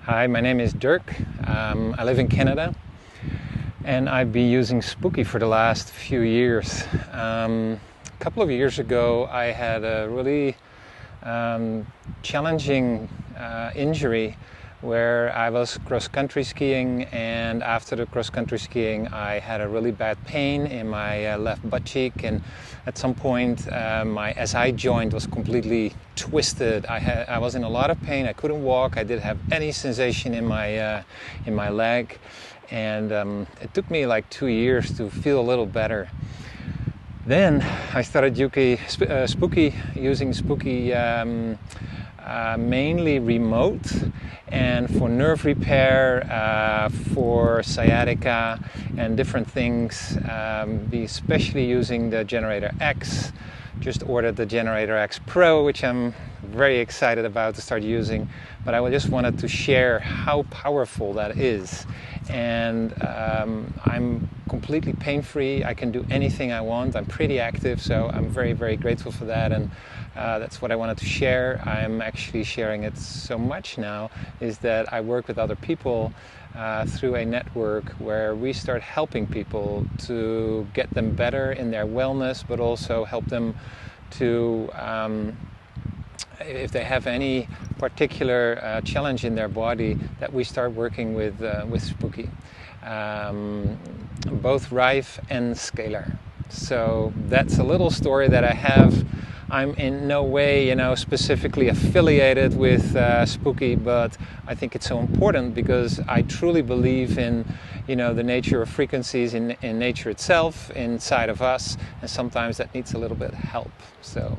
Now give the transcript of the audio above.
Hi, my name is Dirk. I live in Canada and I've been using Spooky for the last few years. A couple of years ago I had a really challenging injury where I was cross-country skiing, and after the cross-country skiing I had a really bad pain in my left butt cheek, and at some point my SI joint was completely twisted. I was in a lot of pain. I couldn't walk. I didn't have any sensation in my leg, and it took me like 2 years to feel a little better. Then I started using Spooky mainly remote and for nerve repair, for sciatica and different things, especially using the Generator X. Just ordered the Generator X Pro, which I'm very excited about to start using, but I just wanted to share how powerful that is. And I'm completely pain-free. I can do anything I want. I'm pretty active, so I'm very, very grateful for that, and that's what I wanted to share. I'm actually sharing it so much now is that I work with other people through a network where we start helping people to get them better in their wellness, but also help them to if they have any particular challenge in their body, that we start working with Spooky, both Rife and Scalar. So that's a little story that I have. I'm in no way, specifically affiliated with Spooky, but I think it's so important because I truly believe in, the nature of frequencies in nature itself, inside of us, and sometimes that needs a little bit of help. So